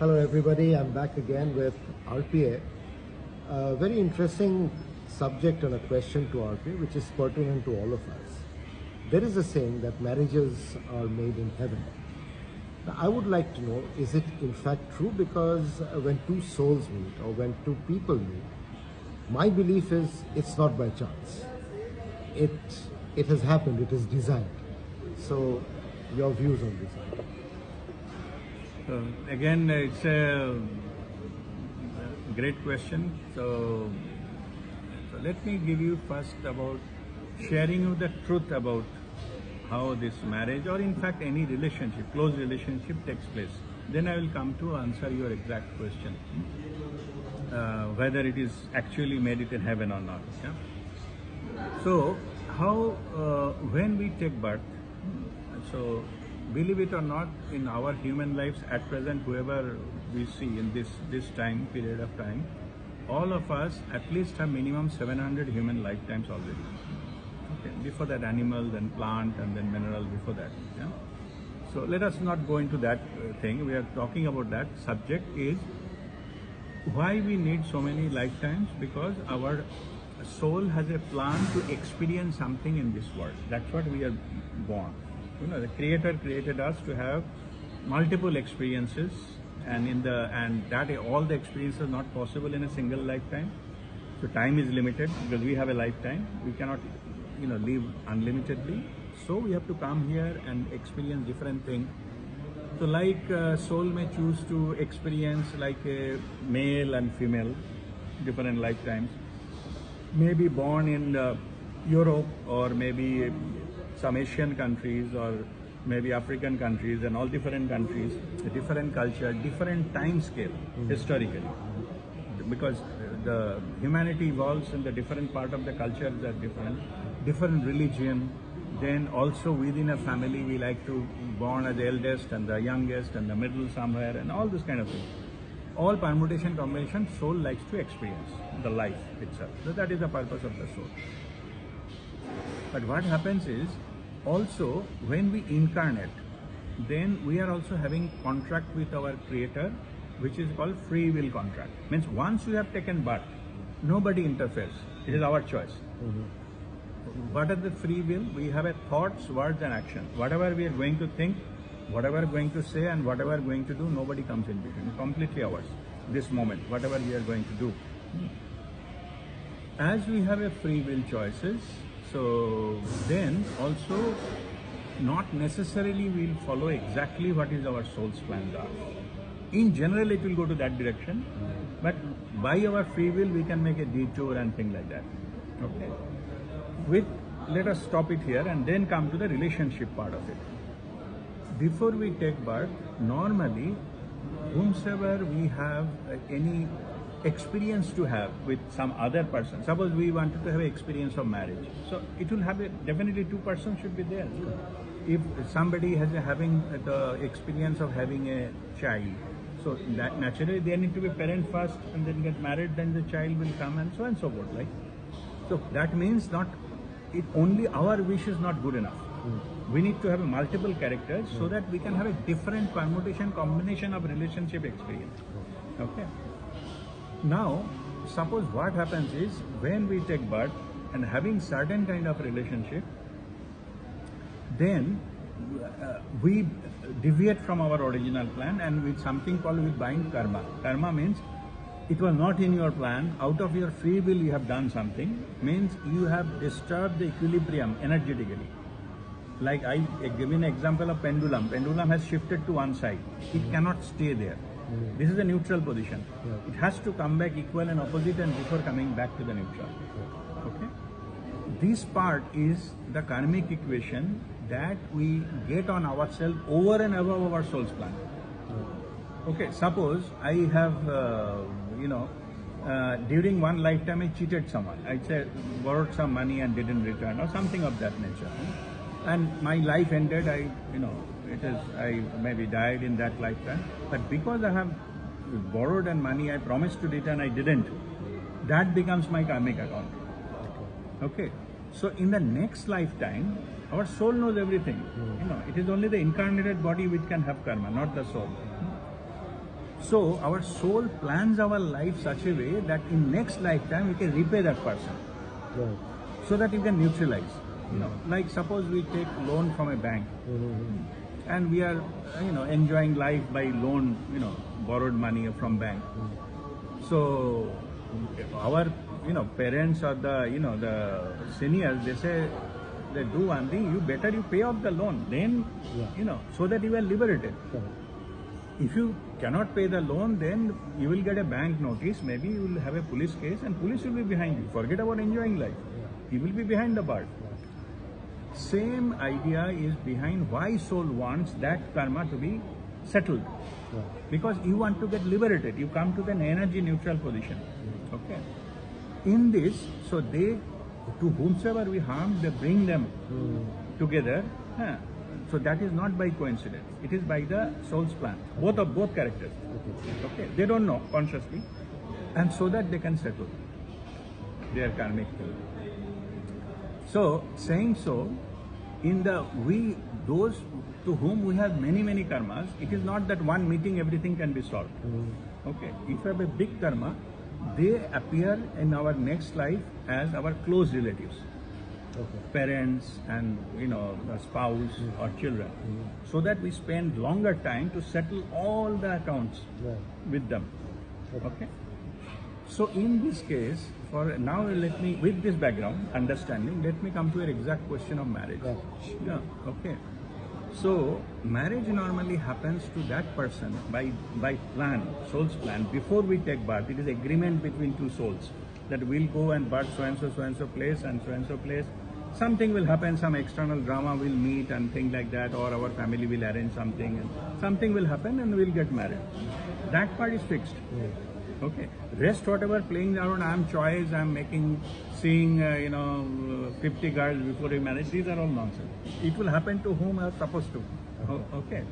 Hello everybody, I'm back again with RPA. A very interesting subject and a question to RPA which is pertinent to all of us. There is a saying that marriages are made in heaven. Now, I would like to know, is it in fact true? Because when two souls meet or when two people meet, my belief is it's not by chance. It has happened, it is designed. So your views on this? Again, it's a great question. So let me give you first about sharing you the truth about how this marriage or in fact any relationship, close relationship takes place. Then I will come to answer your exact question, whether it is actually made it in heaven or not. Yeah? So how, when we take birth, so believe it or not, in our human lives at present, whoever we see in this time period of time, all of us at least have minimum 700 human lifetimes already. Okay. Before that, animal, then plant, and then mineral. Before that, yeah. So let us not go into that thing. We are talking about that subject is why we need so many lifetimes, because our soul has a plan to experience something in this world. That's what we are born. You know, the Creator created us to have multiple experiences, and that all the experiences are not possible in a single lifetime. So time is limited because we have a lifetime. We cannot, live unlimitedly. So we have to come here and experience different things. So like soul may choose to experience like a male and female, different lifetimes. Maybe born in Europe, or maybe some Asian countries, or maybe African countries, and all different countries, different culture, different time scale historically. Because the humanity evolves in the different part of the cultures are different religion. Then also within a family we like to born as the eldest and the youngest and the middle somewhere and all this kind of thing. All permutation combination soul likes to experience the life itself. So that is the purpose of the soul. But what happens is also when we incarnate, then we are also having contract with our Creator, which is called free will contract. Means once you have taken birth, nobody interferes. It is our choice. What are the free will? We have a thoughts, words and action. Whatever we are going to think, whatever we are going to say and whatever we are going to do, nobody comes in between. Completely ours. This moment, whatever we are going to do. As we have a free will choices, so then also not necessarily we'll follow exactly what is our soul's plans are. In general, it will go to that direction, but by our free will, we can make a detour and things like that. Okay. Let us stop it here and then come to the relationship part of it. Before we take birth, normally, whomsoever we have any experience to have with some other person. Suppose we wanted to have an experience of marriage. So it will have definitely two persons should be there. If somebody has having the experience of having a child, so that naturally they need to be parent first and then get married, then the child will come and so forth. Like, so that means not it only our wish is not good enough. We need to have multiple characters so that we can have a different permutation combination of relationship experience. Okay. Now, suppose what happens is when we take birth and having certain kind of relationship, then we deviate from our original plan and with something called we bind karma. Karma means it was not in your plan, out of your free will you have done something, means you have disturbed the equilibrium energetically. Like I give an example of pendulum. Pendulum has shifted to one side. It cannot stay there. This is a neutral position. It has to come back equal and opposite and before coming back to the neutral. Okay. This part is the karmic equation that we get on ourselves over and above our soul's plan. Okay, suppose I have, during one lifetime I cheated someone. I said, borrowed some money and didn't return or something of that nature. And my life ended, I maybe died in that lifetime. But because I have borrowed and money I promised to return, I didn't. That becomes my karmic account. Okay. So in the next lifetime, our soul knows everything. It is only the incarnated body which can have karma, not the soul. So our soul plans our life such a way that in next lifetime we can repay that person, Right. so that you can neutralize. You know, like suppose we take loan from a bank, and we are enjoying life by loan, borrowed money from bank. So our parents or the seniors, they say, they do one thing: you better you pay off the loan, then Yeah. so that you are liberated. Correct. If you cannot pay the loan, then you will get a bank notice. Maybe you will have a police case, and police will be behind you. Forget about enjoying life. You will be behind the bar. Same idea is behind why soul wants that karma to be settled. Yeah. Because you want to get liberated. You come to an energy neutral position. Okay. In this, so they, to whomsoever we harm, they bring them together. Huh. So that is not by coincidence. It is by the soul's plan. Both characters. Okay. They don't know consciously, and so that they can settle their karmic thing. So saying so, in the those to whom we have many karmas, it is not that one meeting everything can be solved. Okay. If you have a big karma, they appear in our next life as our close relatives. Okay. Parents and the spouse or children, so that we spend longer time to settle all the accounts Right. with them. Okay. Okay. So in this case, for now, let me, with this background understanding, let me come to your exact question of marriage. Right. Yeah. Okay. So marriage normally happens to that person by plan, soul's plan. Before we take birth, it is agreement between two souls that we'll go and birth so and so place and so place. Something will happen, some external drama will meet and things like that, or our family will arrange something, and something will happen and we'll get married. That part is fixed. Okay. Rest, whatever playing around, I'm choice, I'm seeing 50 girls before we marriage, these are all nonsense. It will happen to whom are supposed to. Okay.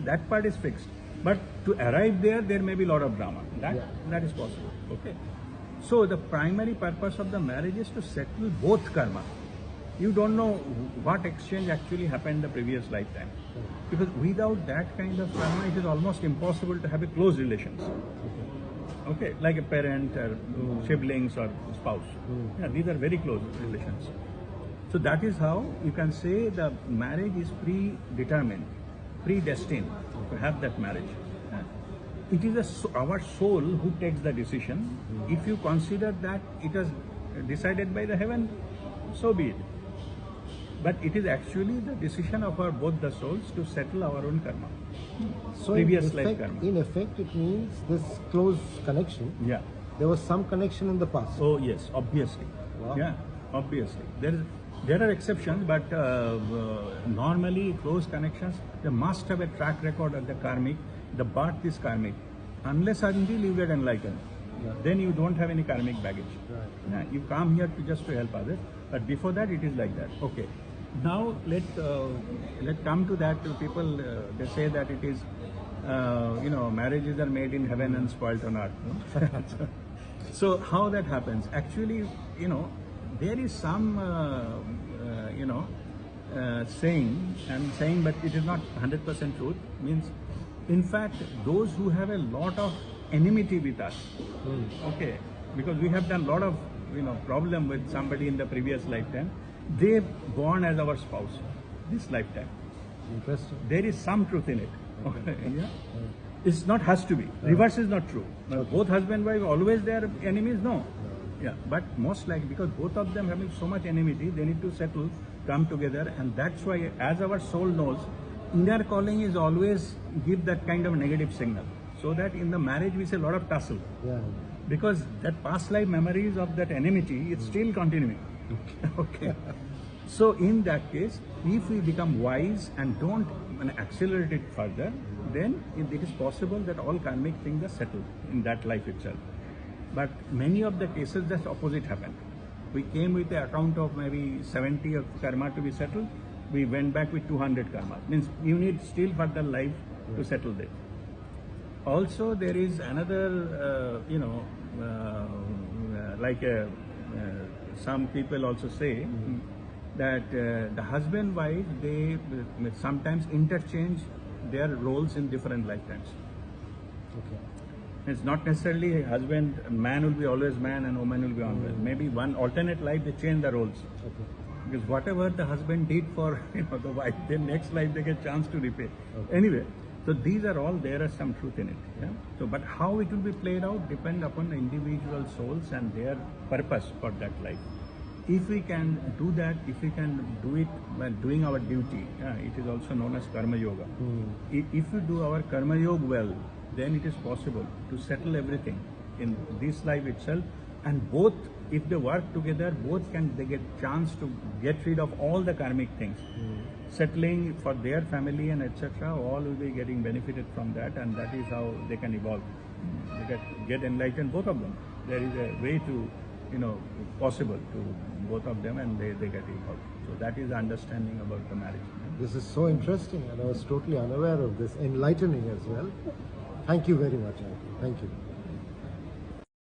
That part is fixed. But to arrive there may be a lot of drama. That is possible. Okay. So the primary purpose of the marriage is to settle both karma. You don't know what exchange actually happened the previous lifetime. Because without that kind of karma, it is almost impossible to have a close relations. Okay, like a parent or siblings or spouse. Yeah, these are very close relations. So that is how you can say the marriage is predetermined, predestined to have that marriage. It is our soul who takes the decision. If you consider that it is decided by the heaven, so be it. But it is actually the decision of both the souls to settle our own karma. So Previous life karma. in effect, it means this close connection. Yeah. There was some connection in the past. Oh yes, obviously. Wow. Yeah, obviously. There are exceptions, but normally close connections, they must have a track record of the karmic. The birth is karmic. Unless until you get enlightened, then you don't have any karmic baggage. Right. Yeah, you come here just to help others, but before that it is like that. Okay. Now let come to that. People they say that it is marriages are made in heaven and spoiled on earth. No? So how that happens? Actually, there is some saying, but it is not 100% truth. Means, in fact, those who have a lot of enmity with us, okay, because we have done a lot of problem with somebody in the previous lifetime, they born as our spouse this lifetime. Interesting. There is some truth in it. Okay. Yeah. It's not has to be. Reverse is not true. Both husband and wife always they are enemies. No. Yeah. But most likely because both of them having so much enmity, they need to settle, come together, and that's why, as our soul knows, inner calling is always give that kind of negative signal, so that in the marriage we see a lot of tussle. Yeah. Because that past life memories of that enmity is still continuing. Okay. So in that case, if we become wise and don't accelerate it further, then it is possible that all karmic things are settled in that life itself. But many of the cases, just opposite happened. We came with an account of maybe 70 of karma to be settled. We went back with 200 karma. Means you need still further life to settle that. Also, there is another, some people also say that the husband wife, they sometimes interchange their roles in different lifetimes. Okay. It's not necessarily husband, man will be always man and woman will be always. Maybe one alternate life they change the roles. Okay. Because whatever the husband did for the wife, then next life they get chance to repay. Okay. Anyway, so these are all, there are some truth in it. Yeah? So, but how it will be played out depend upon the individual souls and their purpose for that life. If we can do that, if we can do it by doing our duty, it is also known as karma yoga. If we do our karma yoga well, then it is possible to settle everything in this life itself, and both, if they work together, both they get chance to get rid of all the karmic things. Settling for their family and etc. all will be getting benefited from that, and that is how they can evolve. They get enlightened, both of them. There is a way to, possible to both of them, and they get evolved. So that is the understanding about the marriage. This is so interesting, and I was totally unaware of this, enlightening as well. Thank you very much, Uncle. Thank you.